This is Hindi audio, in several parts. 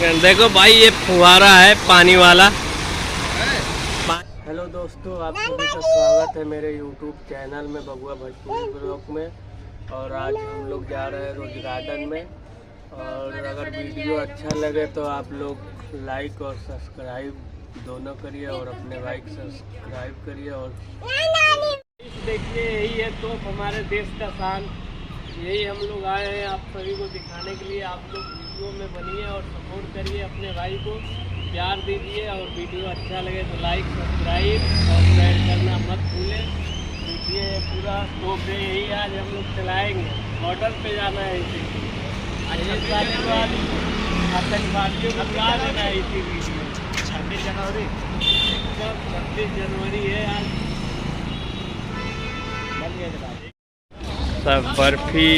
देखो भाई ये फुहारा है पानी वाला। हेलो दोस्तों, आप सभी का स्वागत है मेरे YouTube चैनल में बबुआ भोजपुरी ब्लॉग में। और आज हम लोग जा रहे हैं रोज गार्डन में। और अगर वीडियो अच्छा लगे तो आप लोग लाइक और सब्सक्राइब दोनों करिए और अपने भाई को सब्सक्राइब करिए। और देखिए यही है तो हमारे देश का शान, यही हम लोग आए हैं आप सभी को दिखाने के लिए। आप लोग वीडियो में बनिए और सपोर्ट करिए, अपने भाई को प्यार दीजिए। और वीडियो अच्छा लगे तो लाइक सब्सक्राइब और शेयर करना मत भूलें। देखिए पूरा स्कोप है, यही आज हम लोग चलाएँगे। बॉर्डर पे जाना है इसी आतंकवादियों को बुला देना है इसी वीडियो। 26 जनवरी 26 जनवरी है आज। सब बर्फी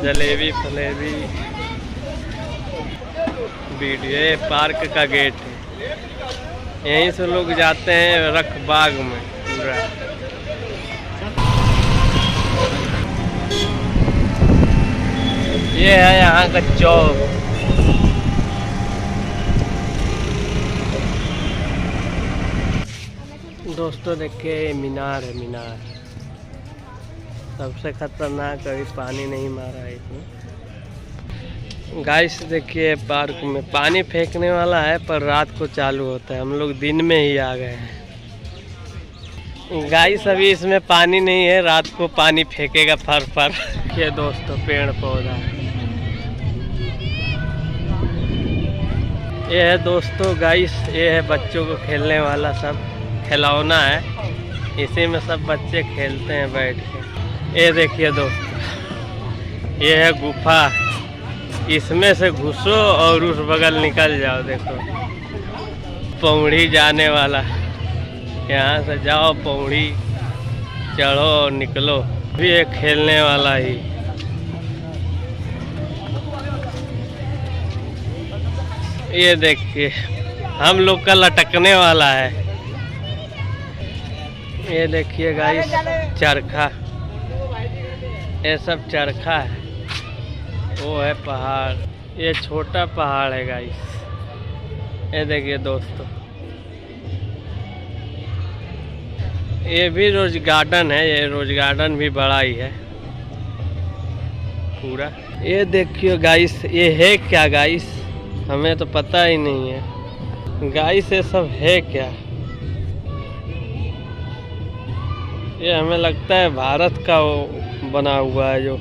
जलेबी फलेबी वीडियो। ये पार्क का गेट है, यहीं से लोग जाते हैं रखबाग में पूरा। ये है यहाँ का चौक। दोस्तों देखिए मीनार है, मीनार सबसे खतरनाक। अभी पानी नहीं मारा है इसमें। गाइस देखिए पार्क में पानी फेंकने वाला है पर रात को चालू होता है, हम लोग दिन में ही आ गए हैं। गाइस अभी इसमें पानी नहीं है, रात को पानी फेंकेगा फर फर। ये दोस्तों पेड़ पौधा ये है दोस्तों। गाइस ये है बच्चों को खेलने वाला सब खिलौना है, इसी में सब बच्चे खेलते हैं बैठ के। ये देखिए दोस्तों, ये है गुफा, इसमें से घुसो और उस बगल निकल जाओ। देखो पौड़ी जाने वाला, यहाँ से जाओ पौड़ी चढ़ो और निकलो। भी एक खेलने वाला ही। ये देखिए हम लोग का लटकने वाला है। ये देखिए गाइस चरखा, ये सब चरखा है। वो है पहाड़, ये छोटा पहाड़ है गाइस। ये देखिए दोस्तों, ये भी रोज गार्डन है। ये रोज गार्डन भी बड़ा ही है पूरा। ये देखिए गाइस, ये है क्या गाइस, हमें तो पता ही नहीं है गाइस ये सब है क्या। ये हमें लगता है भारत का वो बना हुआ है जो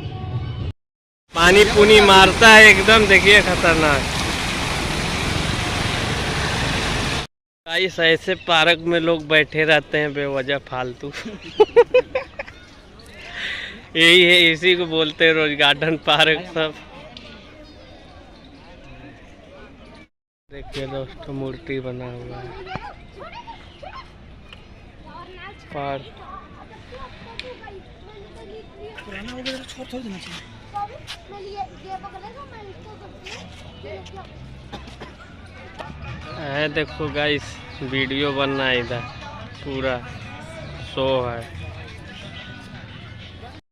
पानी पुनी मारता है एकदम। देखिए खतरनाक। गाइस ऐसे पार्क में लोग बैठे रहते हैं बेवजह फालतू। यही है, इसी को बोलते हैं रोज गार्डन पार्क सब। देखिए दोस्तों मूर्ति बना हुआ है पार्क। देखो गाइस वीडियो बनना है, इधर पूरा शो है।